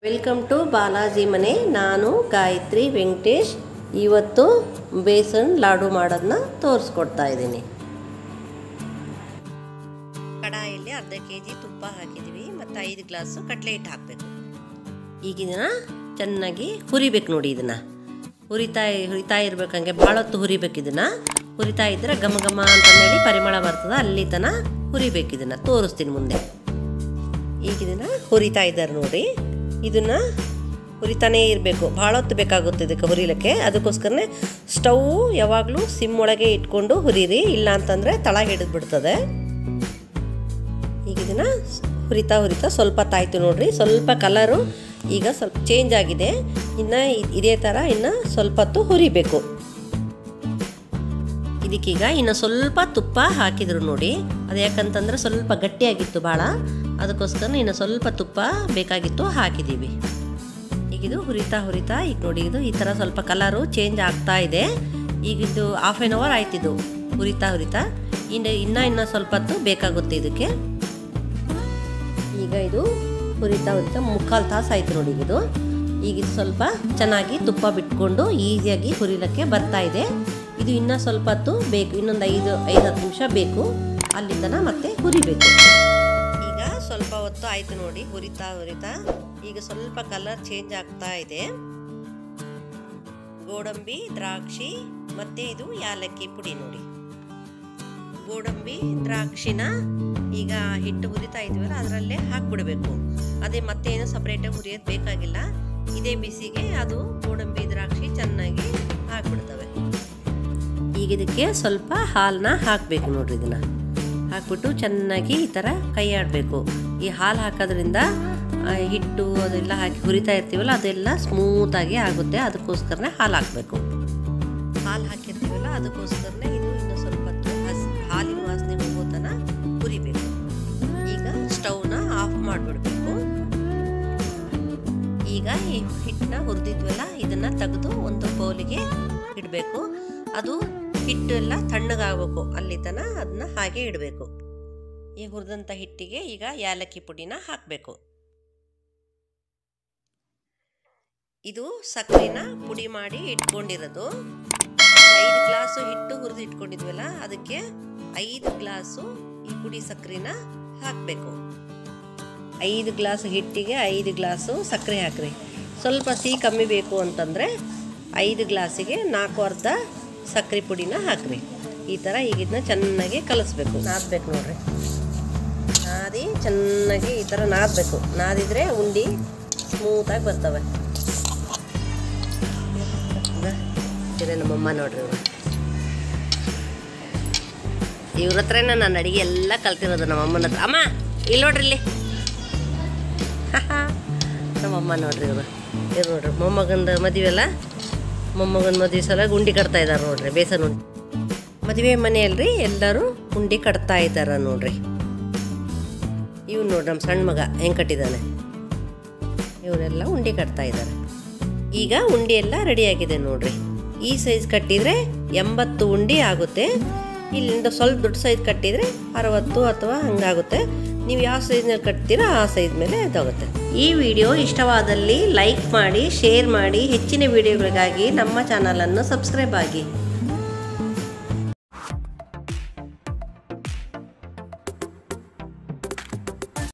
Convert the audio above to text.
Welcome to Balaji ಮನೆ. ನಾನು ಗಾಯತ್ರಿ ವೆಂಕಟೇಶ್. ಇವತ್ತು ಬೇಸನ್ ಲಾಡು ಮಾಡೋದನ್ನ ತೋರಿಸ್ಕೊಡ್ತಾ ಇದ್ದೀನಿ. ಕಡಾಯಲ್ಲಿ ಅರ್ಧ ಕೆಜಿ ತುಪ್ಪ ಹಾಕಿದ್ದೀವಿ ಮತ್ತು 5 ಗ್ಲಾಸು ಕಡಲೆ ಹಿಟ್ಟು ಹಾಕಬೇಕು. ಈಗ ಇದನ್ನು ಚೆನ್ನಾಗಿ ಹುರಿಬೇಕು ನೋಡಿ. ಇದನ್ನು ಹುರಿತಾ ಇರ್ಬೇಕಂಗೆ ಭಾಳ ಹೊತ್ತು ಹುರಿಬೇಕು. ಇದನ್ನು ಹುರಿತಾ ಇದ್ದರೆ ಘಮ ಘಮ ಅಂತಂದೇಳಿ ಪರಿಮಳ ಬರ್ತದೆ. ಅಲ್ಲಿ ತನಕ ಹುರಿಬೇಕು. ಇದನ್ನು ತೋರಿಸ್ತೀನಿ ಮುಂದೆ. ಈಗ ಇದನ್ನು ಹುರಿತಾ ಇದ್ದಾರೆ ನೋಡಿ. ಇದನ್ನು ಹುರಿತಾನೇ ಇರಬೇಕು, ಭಾಳ ಹೊತ್ತು ಬೇಕಾಗುತ್ತೆ ಇದಕ್ಕೆ ಹುರಿಲಿಕ್ಕೆ. ಅದಕ್ಕೋಸ್ಕರನೇ ಸ್ಟವ್ ಯಾವಾಗಲೂ ಸಿಮ್ ಒಳಗೆ ಇಟ್ಕೊಂಡು ಹುರಿರಿ, ಇಲ್ಲ ಅಂತಂದರೆ ತಳ ಹಿಡಿದು ಬಿಡ್ತದೆ. ಈಗ ಇದನ್ನು ಹುರಿತಾ ಸ್ವಲ್ಪ ತಾಯ್ತು ನೋಡ್ರಿ. ಸ್ವಲ್ಪ ಕಲರು ಈಗ ಸ್ವಲ್ಪ ಚೇಂಜ್ ಆಗಿದೆ. ಇನ್ನು ಇದೇ ಥರ ಇನ್ನು ಸ್ವಲ್ಪ ಹೊತ್ತು ಹುರಿಬೇಕು. ಇದಕ್ಕೀಗ ಇನ್ನು ಸ್ವಲ್ಪ ತುಪ್ಪ ಹಾಕಿದ್ರು ನೋಡಿ. ಅದು ಯಾಕಂತಂದ್ರೆ ಸ್ವಲ್ಪ ಗಟ್ಟಿಯಾಗಿತ್ತು ಭಾಳ, ಅದಕ್ಕೋಸ್ಕರ ಇನ್ನು ಸ್ವಲ್ಪ ತುಪ್ಪ ಬೇಕಾಗಿತ್ತು, ಹಾಕಿದ್ದೀವಿ. ಈಗ ಇದು ಹುರಿತಾ ಈಗ ನೋಡಿ, ಇದು ಈ ಥರ ಸ್ವಲ್ಪ ಕಲರು ಚೇಂಜ್ ಆಗ್ತಾ ಇದೆ. ಈಗ ಇದು ಹಾಫ್ ಆನ್ ಅವರ್ ಆಯ್ತಿದ್ದು ಹುರಿತಾ ಇನ್ನು ಸ್ವಲ್ಪ ಹೊತ್ತು ಬೇಕಾಗುತ್ತೆ ಇದಕ್ಕೆ. ಈಗ ಇದು ಹುರಿತಾ ಮುಕ್ಕಾಲು ತಾಸು ಆಯಿತು ನೋಡಿ. ಈಗ ಇದು ಸ್ವಲ್ಪ ಚೆನ್ನಾಗಿ ತುಪ್ಪ ಬಿಟ್ಕೊಂಡು ಈಸಿಯಾಗಿ ಹುರಿಲಿಕ್ಕೆ ಬರ್ತಾ ಇದೆ. ಇದು ಇನ್ನೂ ಸ್ವಲ್ಪ ಹೊತ್ತು ಬೇಕು, ಇನ್ನೊಂದು 5-10 ನಿಮಿಷ ಬೇಕು. ಅಲ್ಲಿ ತನಕ ಮತ್ತೆ ಹುರಿಬೇಕು. ಈಗ ಸ್ವಲ್ಪ ಹೊತ್ತು ಆಯಿತು ನೋಡಿ ಹುರಿತಾ ಈಗ ಸ್ವಲ್ಪ ಕಲರ್ ಚೇಂಜ್ ಆಗ್ತಾ ಇದೆ. ಗೋಡಂಬಿ, ದ್ರಾಕ್ಷಿ ಮತ್ತು ಇದು ಯಾಲಕ್ಕಿ ಪುಡಿ ನೋಡಿ. ಗೋಡಂಬಿ ದ್ರಾಕ್ಷಿನ ಈಗ ಹಿಟ್ಟು ಹುರಿತಾ ಇದೀವಲ್ಲ ಅದರಲ್ಲೇ ಹಾಕ್ಬಿಡ್ಬೇಕು. ಅದೇ ಮತ್ತೆ ಏನು ಸಪ್ರೇಟಾಗಿ ಹುರಿಯೋದು ಬೇಕಾಗಿಲ್ಲ. ಇದೇ ಬಿಸಿಗೆ ಅದು ಗೋಡಂಬಿ ದ್ರಾಕ್ಷಿ ಚೆನ್ನಾಗಿ ಹಾಕ್ಬಿಡ್ತವೆ. ಈಗ ಇದಕ್ಕೆ ಸ್ವಲ್ಪ ಹಾಲನ್ನ ಹಾಕಬೇಕು ನೋಡ್ರಿ. ಇದನ್ನು ಹಾಕ್ಬಿಟ್ಟು ಚೆನ್ನಾಗಿ ಈ ಥರ ಕೈ ಆಡಬೇಕು. ಈ ಹಾಲು ಹಾಕೋದ್ರಿಂದ ಹಿಟ್ಟು ಅದೆಲ್ಲ ಹಾಕಿ ಹುರಿತಾ ಇರ್ತೀವಲ್ಲ ಅದೆಲ್ಲ ಸ್ಮೂತಾಗಿ ಆಗುತ್ತೆ. ಅದಕ್ಕೋಸ್ಕರನೇ ಹಾಲು ಹಾಕಬೇಕು. ಹಾಲು ಹಾಕಿರ್ತೀವಲ್ಲ ಅದಕ್ಕೋಸ್ಕರನೇ ಇದು ಇನ್ನು ಸ್ವಲ್ಪ ಹೊತ್ತು ಹಾಲಿನ ವಾಸನೆ ಹೋಗೋತನ ಹುರಿಬೇಕು. ಈಗ ಸ್ಟವ್ನ ಆಫ್ ಮಾಡಿಬಿಡ್ಬೇಕು. ಈಗ ಈ ಹಿಟ್ಟನ್ನ ಹುರಿದಿದ್ವಲ್ಲ ಇದನ್ನು ತೆಗೆದು ಒಂದು ಬೌಲಿಗೆ ಇಡಬೇಕು. ಅದು ಹಿಟ್ಟು ಎಲ್ಲ ತಣ್ಣಗಾಗಬೇಕು, ಅಲ್ಲಿ ತನಕ ಅದನ್ನ ಹಾಗೆ ಇಡಬೇಕು. ಈ ಹುರಿದಂಥ ಹಿಟ್ಟಿಗೆ ಈಗ ಯಾಲಕ್ಕಿ ಪುಡಿನ ಹಾಕಬೇಕು. ಇದು ಸಕ್ಕರೆನ ಪುಡಿ ಮಾಡಿ ಇಟ್ಕೊಂಡಿರೋದು. 5 ಗ್ಲಾಸು ಹಿಟ್ಟು ಹುರಿದು ಇಟ್ಕೊಂಡಿದ್ವಲ್ಲ ಅದಕ್ಕೆ 5 ಗ್ಲಾಸು ಈ ಪುಡಿ ಸಕ್ಕರೆನ ಹಾಕಬೇಕು. 5 ಗ್ಲಾಸ್ ಹಿಟ್ಟಿಗೆ 5 ಗ್ಲಾಸು ಸಕ್ಕರೆ ಹಾಕ್ರಿ. ಸ್ವಲ್ಪ ಸಿಹಿ ಕಮ್ಮಿ ಬೇಕು ಅಂತಂದರೆ 5 ಗ್ಲಾಸಿಗೆ 4/4 ಸಕ್ಕರೆ ಪುಡಿನ ಹಾಕ್ರಿ. ಈ ಥರ ಈಗ ಇದನ್ನ ಚೆನ್ನಾಗಿ ಕಲಿಸ್ಬೇಕು, ನಾದಬೇಕು ನೋಡ್ರಿ. ನಾದಿ ಚೆನ್ನಾಗಿ ಈ ಥರ ನಾದಬೇಕು. ನಾದಿದ್ರೆ ಉಂಡೆ ಸ್ಮೂತಾಗಿ ಬರ್ತವೆ. ನಮ್ಮಮ್ಮ ನೋಡ್ರಿ, ಇವ್ರ ಹತ್ರನೇ ನಾನು ಅಡುಗೆ ಎಲ್ಲ ಕಲ್ತಿರೋದು. ನಮ್ಮಮ್ಮನ ಹತ್ರ. ಅಮ್ಮ ಇಲ್ಲಿ ನೋಡ್ರಿ, ಇಲ್ಲಿ ನಮ್ಮಮ್ಮ ನೋಡ್ರಿ. ಇವರು ನೋಡ್ರಿ ಮೊಮ್ಮಗಂದು ಮದುವೆ ಅಲ್ಲ, ಮೊಮ್ಮಗನ ಮದುವೆ ಸಲ ಉಂಡೆ ಕಟ್ತಾ ಇದ್ದಾರೆ ನೋಡ್ರಿ. ಬೇಸನ್ ಉಂಡೆ ಮದುವೆ ಮನೆಯಲ್ರಿ ಎಲ್ಲರೂ ಉಂಡೆ ಕಟ್ತಾ ಇದ್ದಾರೆ ನೋಡ್ರಿ. ಇವ್ನು ನೋಡ್ರಿ ನಮ್ಮ ಸಣ್ಣ ಮಗ ಹೆಂಗೆ ಕಟ್ಟಿದ್ದಾನೆ. ಇವರೆಲ್ಲ ಉಂಡೆ ಕಟ್ತಾ ಇದ್ದಾರೆ. ಈಗ ಉಂಡೆ ಎಲ್ಲ ರೆಡಿಯಾಗಿದೆ ನೋಡ್ರಿ. ಈ ಸೈಜ್ ಕಟ್ಟಿದರೆ 80 ಉಂಡೆ ಆಗುತ್ತೆ. ಇಲ್ಲಿಂದ ಸ್ವಲ್ಪ ದೊಡ್ಡ ಸೈಜ್ ಕಟ್ಟಿದರೆ 60 ಅಥವಾ ಹಂಗಾಗುತ್ತೆ. ನೀವು ಯಾವ ಸೈಜ್ನಲ್ಲಿ ಕಟ್ತೀರಾ ಆ ಸೈಜ್ ಮೇಲೆ ಇದಾಗುತ್ತೆ. ಈ ವಿಡಿಯೋ ಇಷ್ಟವಾದಲ್ಲಿ ಲೈಕ್ ಮಾಡಿ, ಶೇರ್ ಮಾಡಿ. ಹೆಚ್ಚಿನ ವಿಡಿಯೋಗಳಿಗಾಗಿ ನಮ್ಮ ಚಾನಲನ್ನು ಸಬ್ಸ್ಕ್ರೈಬ್ ಆಗಿ.